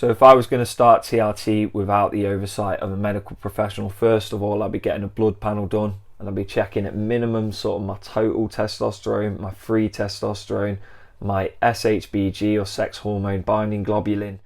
So if I was going to start TRT without the oversight of a medical professional, first of all, I'd be getting a blood panel done, and I'd be checking at minimum sort of my total testosterone, my free testosterone, my SHBG or sex hormone binding globulin.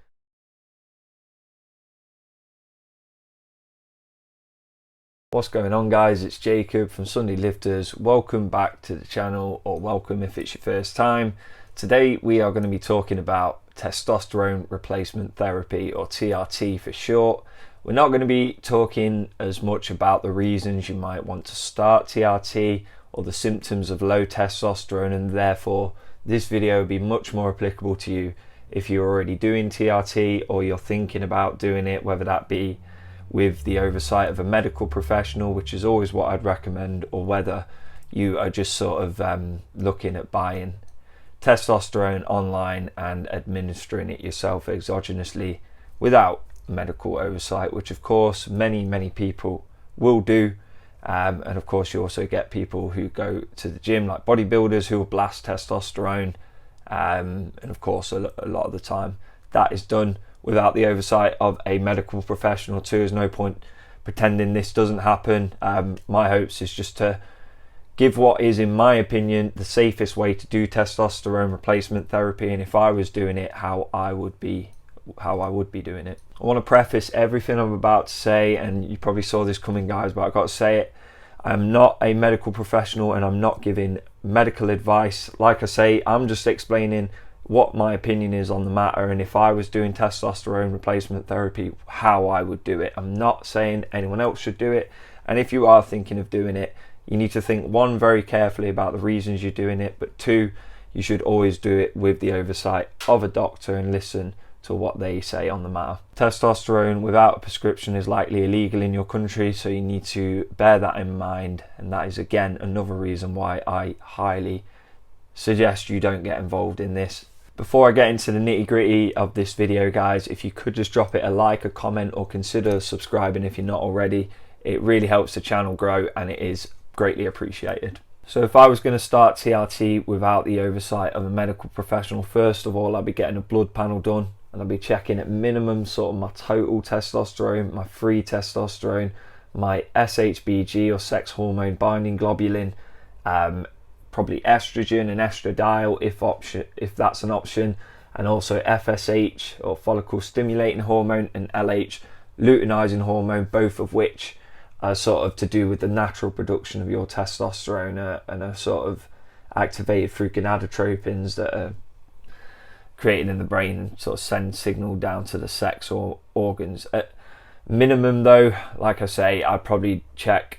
What's going on, guys? It's Jacob from Sunday Lifters. Welcome back to the channel, or welcome if it's your first time. Today we are going to be talking about testosterone replacement therapy, or TRT for short. We're not going to be talking as much about the reasons you might want to start TRT or the symptoms of low testosterone, and therefore this video will be much more applicable to you if you're already doing TRT or you're thinking about doing it, whether that be with the oversight of a medical professional, which is always what I'd recommend, or whether you are just sort of looking at buying testosterone online and administering it yourself exogenously without medical oversight, which of course many people will do. And of course you also get people who go to the gym, like bodybuilders, who will blast testosterone, and of course a lot of the time that is done without the oversight of a medical professional too. There's no point pretending this doesn't happen. My hopes is just to give what is, in my opinion, the safest way to do testosterone replacement therapy, and if I was doing it, how I would be doing it. I want to preface everything I'm about to say, and you probably saw this coming, guys, but I've got to say it. I'm not a medical professional and I'm not giving medical advice. Like I say, I'm just explaining what my opinion is on the matter, and if I was doing testosterone replacement therapy, how I would do it. I'm not saying anyone else should do it, and if you are thinking of doing it, you need to think, one, very carefully about the reasons you're doing it, but two, you should always do it with the oversight of a doctor and listen to what they say on the matter. Testosterone without a prescription is likely illegal in your country, so you need to bear that in mind, and that is again another reason why I highly suggest you don't get involved in this. Before I get into the nitty-gritty of this video, guys, if you could just drop it a like, a comment, or consider subscribing if you're not already. It really helps the channel grow and it is greatly appreciated. So if I was going to start TRT without the oversight of a medical professional, first of all, I'd be getting a blood panel done, and I'd be checking at minimum sort of my total testosterone, my free testosterone, my SHBG or sex hormone binding globulin, probably estrogen and estradiol if that's an option, and also FSH or follicle stimulating hormone, and LH luteinizing hormone, both of which are sort of to do with the natural production of your testosterone and are sort of activated through gonadotropins that are created in the brain and sort of send signal down to the sex or organs. At minimum though, like I say, I'd probably check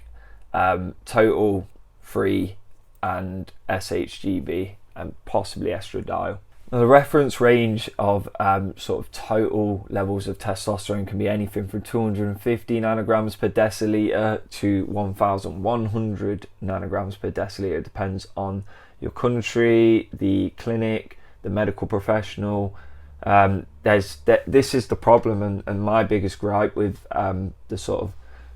total, free and SHGB and possibly estradiol. Now, the reference range of sort of total levels of testosterone can be anything from 250 nanograms per deciliter to 1,100 nanograms per deciliter. It depends on your country, the clinic, the medical professional. This is the problem, and my biggest gripe with the sort of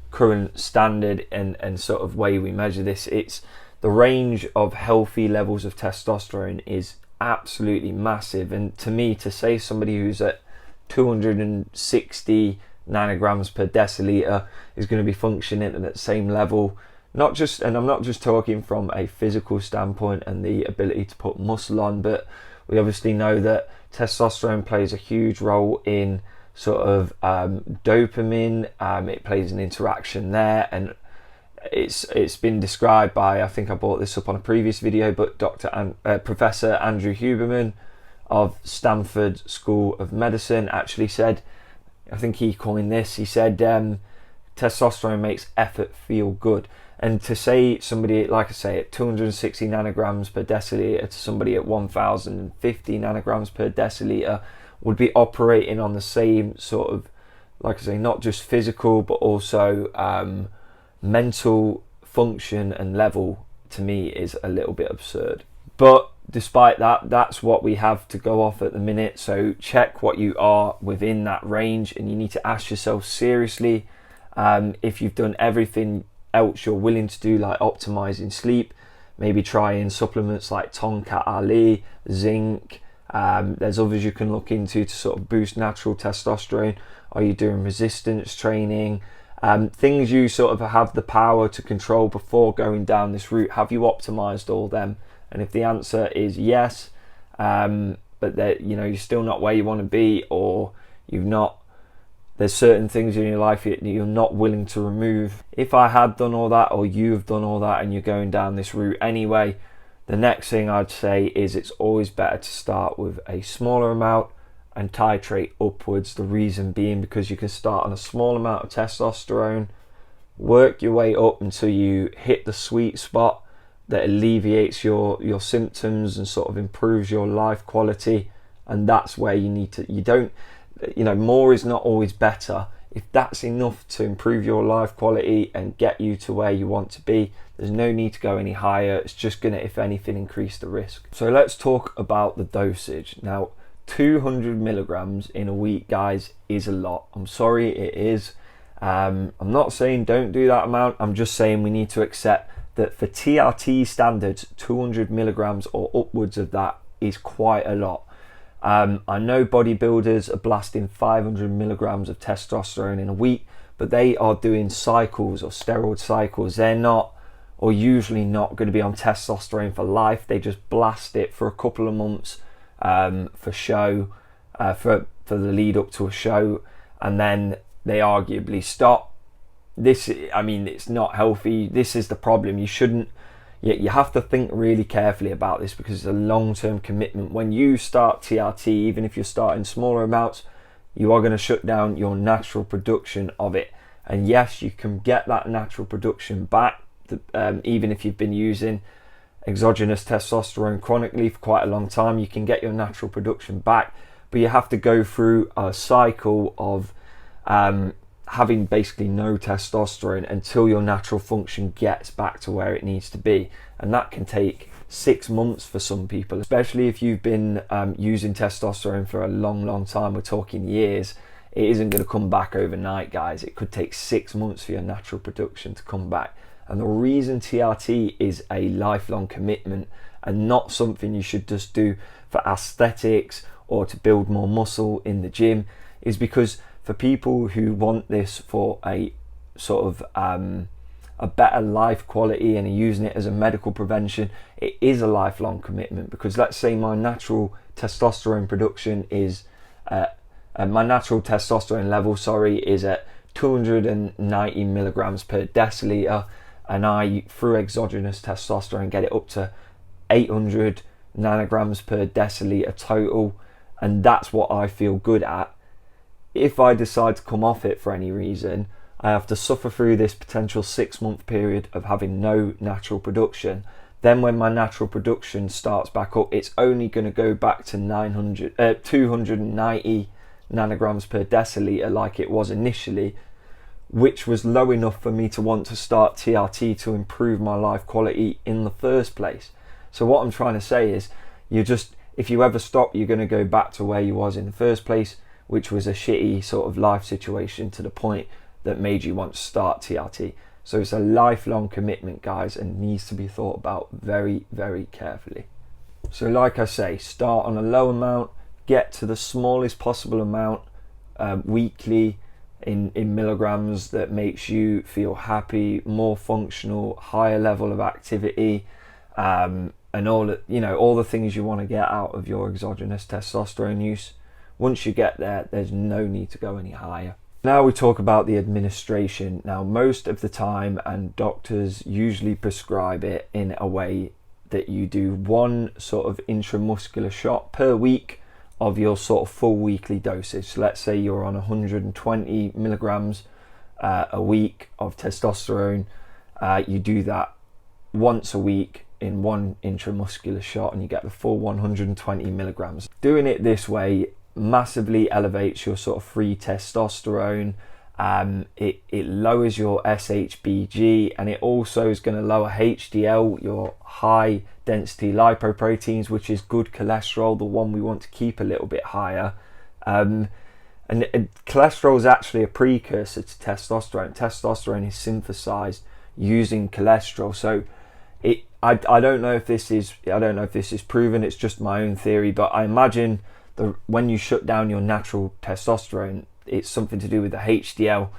current standard and sort of way we measure this. It's the range of healthy levels of testosterone is absolutely massive, and to me, to say somebody who's at 260 nanograms per deciliter is going to be functioning at that same level, and I'm not just talking from a physical standpoint and the ability to put muscle on, but we obviously know that testosterone plays a huge role in sort of dopamine. It plays an interaction there, and it's been described by, I think I brought this up on a previous video, but Professor Andrew Huberman of Stanford School of Medicine actually said, I think he coined this, he said testosterone makes effort feel good. And to say somebody, like I say, at 260 nanograms per deciliter to somebody at 1,050 nanograms per deciliter would be operating on the same sort of, like I say, not just physical but also mental function and level, to me is a little bit absurd. But despite that, that's what we have to go off at the minute. So check what you are within that range, and you need to ask yourself seriously if you've done everything else you're willing to do, like optimizing sleep, maybe trying supplements like Tonkat Ali, zinc, There's others you can look into to sort of boost natural testosterone. Are you doing resistance training? Things you sort of have the power to control before going down this route. Have you optimized all them? And if the answer is yes, but that you're still not where you want to be, or there's certain things in your life you're not willing to remove. If I had done all that, or you've done all that, and you're going down this route anyway, the next thing I'd say is it's always better to start with a smaller amount and titrate upwards. The reason being because you can start on a small amount of testosterone, work your way up until you hit the sweet spot that alleviates your symptoms and sort of improves your life quality. And that's where you need to, more is not always better. If that's enough to improve your life quality and get you to where you want to be, there's no need to go any higher. It's just going to, if anything, increase the risk. So let's talk about the dosage. Now, 200 milligrams in a week, guys, is a lot. I'm sorry, it is. I'm not saying don't do that amount. I'm just saying we need to accept that for TRT standards, 200 milligrams or upwards of that is quite a lot. I know bodybuilders are blasting 500 milligrams of testosterone in a week, but they are doing cycles or steroid cycles. They're not, or usually not, going to be on testosterone for life. They just blast it for a couple of months for show, for the lead up to a show, and then they arguably stop. It's not healthy. This is the problem. You have to think really carefully about this because it's a long-term commitment. When you start TRT, even if you're starting smaller amounts, you are going to shut down your natural production of it. And yes, you can get that natural production back, even if you've been using exogenous testosterone chronically for quite a long time. You can get your natural production back, but you have to go through a cycle of having basically no testosterone until your natural function gets back to where it needs to be. And that can take 6 months for some people, especially if you've been using testosterone for a long time. We're talking years. It isn't going to come back overnight, guys. It could take 6 months for your natural production to come back. And the reason TRT is a lifelong commitment and not something you should just do for aesthetics or to build more muscle in the gym is because for people who want this for a sort of a better life quality and are using it as a medical prevention, it is a lifelong commitment. Because let's say my natural testosterone production is my natural testosterone level is at 290 milligrams per deciliter, and I, through exogenous testosterone, get it up to 800 nanograms per deciliter total, and that's what I feel good at. If I decide to come off it for any reason, I have to suffer through this potential 6 month period of having no natural production. Then when my natural production starts back up, it's only going to go back to 290 nanograms per deciliter like it was initially, which was low enough for me to want to start TRT to improve my life quality in the first place. So what I'm trying to say is, if you ever stop, you're going to go back to where you was in the first place, which was a shitty sort of life situation to the point that made you want to start TRT. So it's a lifelong commitment, guys, and needs to be thought about very, very carefully. So like I say, start on a low amount, get to the smallest possible amount weekly in milligrams that makes you feel happy, more functional, higher level of activity, and all the things you want to get out of your exogenous testosterone use. Once you get there, there's no need to go any higher. Now we talk about the administration. Now, most of the time, and doctors usually prescribe it in a way that you do one sort of intramuscular shot per week of your sort of full weekly dosage. So let's say you're on 120 milligrams a week of testosterone. You do that once a week in one intramuscular shot and you get the full 120 milligrams. Doing it this way massively elevates your sort of free testosterone. It lowers your SHBG, and it also is going to lower HDL, your high density lipoproteins, which is good cholesterol, the one we want to keep a little bit higher. And cholesterol is actually a precursor to testosterone. Testosterone is synthesized using cholesterol, so I don't know if this is proven. It's just my own theory, but I imagine when you shut down your natural testosterone, it's something to do with the HDL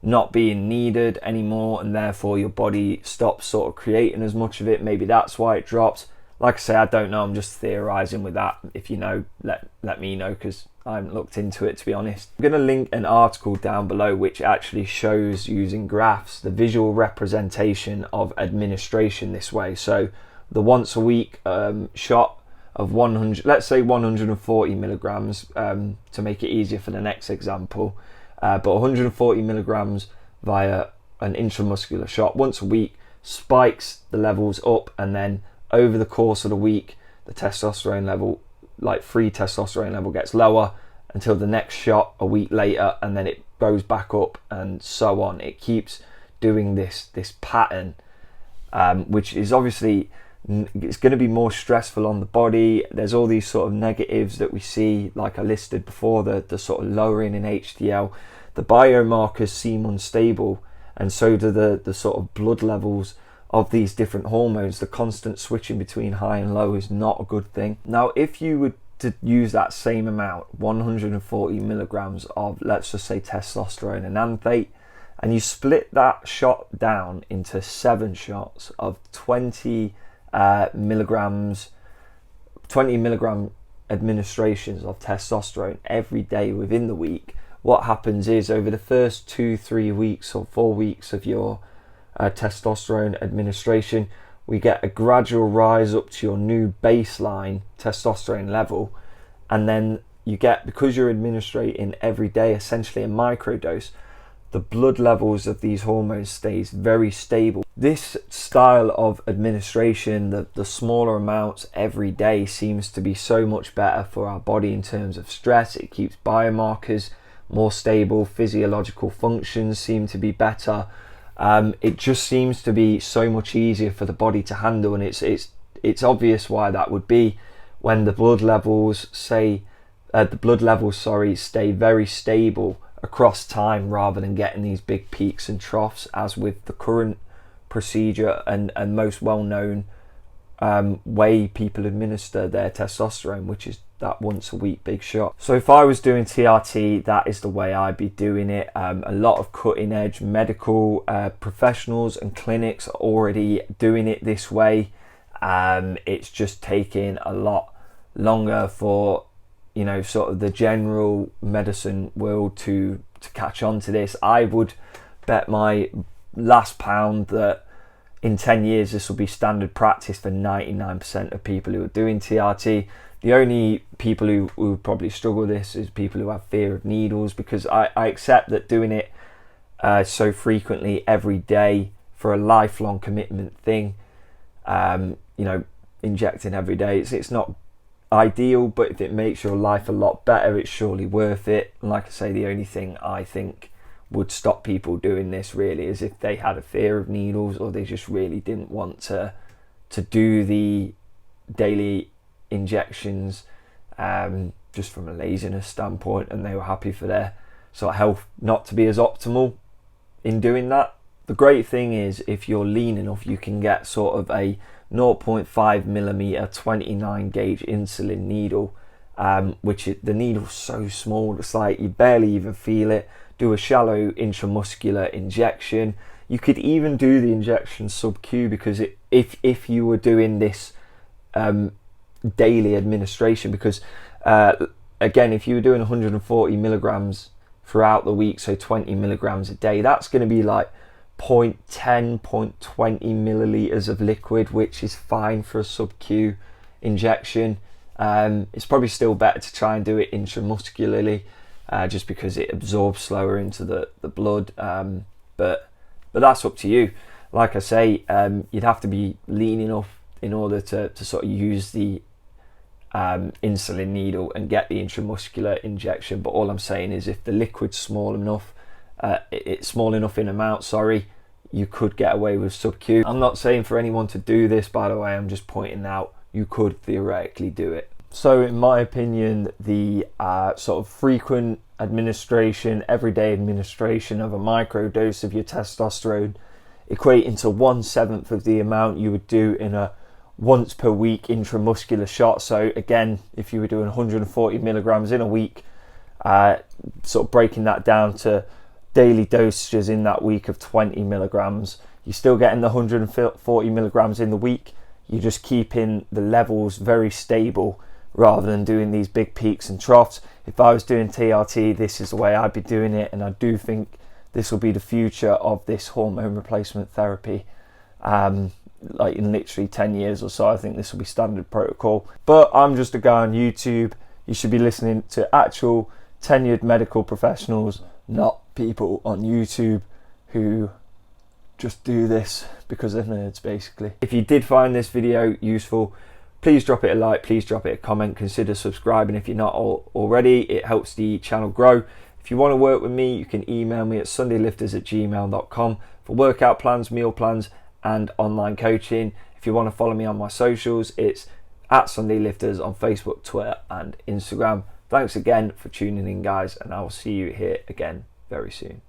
not being needed anymore, and therefore your body stops sort of creating as much of it. Maybe that's why it drops. Like I say, I don't know. I'm just theorizing with that. If you know, let me know, because I haven't looked into it, to be honest. I'm going to link an article down below which actually shows, using graphs, the visual representation of administration this way. So the once a week shot of 100, let's say 140 milligrams, to make it easier for the next example, but 140 milligrams via an intramuscular shot once a week spikes the levels up, and then over the course of the week the testosterone level, like free testosterone level, gets lower until the next shot a week later, and then it goes back up, and so on. It keeps doing this pattern, which is obviously, it's going to be more stressful on the body. There's all these sort of negatives that we see, like I listed before, the sort of lowering in HDL. The biomarkers seem unstable, and so do the sort of blood levels of these different hormones. The constant switching between high and low is not a good thing. Now, if you were to use that same amount, 140 milligrams of, let's just say, testosterone enanthate, and you split that shot down into 7 shots of 20 milligram administrations of testosterone every day within the week, what happens is, over the first 2-3 weeks or 4 weeks of your testosterone administration, we get a gradual rise up to your new baseline testosterone level, and then you get, because you're administrating every day essentially a microdose, the blood levels of these hormones stays very stable. This style of administration, the smaller amounts every day, seems to be so much better for our body in terms of stress. It keeps biomarkers more stable, physiological functions seem to be better. It just seems to be so much easier for the body to handle, and it's obvious why that would be. When the blood levels stay very stable across time, rather than getting these big peaks and troughs, as with the current procedure and most well-known way people administer their testosterone, which is that once a week big shot. So if I was doing TRT, that is the way I'd be doing it. A lot of cutting edge medical professionals and clinics are already doing it this way. It's just taking a lot longer for, you know, sort of the general medicine world to catch on to this. I would bet my last pound that in 10 years this will be standard practice for 99% of people who are doing TRT. The only people who probably struggle with this is people who have fear of needles, because I accept that doing it so frequently every day for a lifelong commitment thing, you know, injecting every day, it's not ideal, but if it makes your life a lot better, it's surely worth it. And like I say, the only thing I think would stop people doing this really is if they had a fear of needles, or they just really didn't want to do the daily injections, just from a laziness standpoint, and they were happy for their sort of health not to be as optimal in doing that. The great thing is, if you're lean enough, you can get sort of a 0.5 millimeter 29 gauge insulin needle, which the needle's so small it's like you barely even feel it. Do a shallow intramuscular injection. You could even do the injection sub-Q, because if you were doing this daily administration, because again, if you were doing 140 milligrams throughout the week, so 20 milligrams a day, that's going to be like 0.10, 0.20 milliliters of liquid, which is fine for a sub-Q injection. It's probably still better to try and do it intramuscularly, just because it absorbs slower into the blood, but that's up to you. Like I say, you'd have to be lean enough in order to sort of use the insulin needle and get the intramuscular injection. But all I'm saying is, if the liquid's small enough, it's small enough in amount, you could get away with sub-Q. I'm not saying for anyone to do this, by the way, I'm just pointing out you could theoretically do it. So in my opinion, the sort of frequent administration, everyday administration of a microdose of your testosterone equating to 1/7 of the amount you would do in a once per week intramuscular shot. So again, if you were doing 140 milligrams in a week, sort of breaking that down to daily dosages in that week of 20 milligrams, you're still getting the 140 milligrams in the week. You're just keeping the levels very stable rather than doing these big peaks and troughs. If I was doing TRT, this is the way I'd be doing it, and I do think this will be the future of this hormone replacement therapy. Like in literally 10 years or so, I think this will be standard protocol. But I'm just a guy on YouTube. You should be listening to actual tenured medical professionals, not people on YouTube who just do this because they're nerds, basically. If you did find this video useful, please drop it a like, please drop it a comment, consider subscribing if you're not already. It helps the channel grow. If you want to work with me, you can email me at sundaylifters@gmail.com for workout plans, meal plans, and online coaching. If you want to follow me on my socials, it's @SundayLifters on Facebook, Twitter, and Instagram. Thanks again for tuning in, guys, and I will see you here again very soon.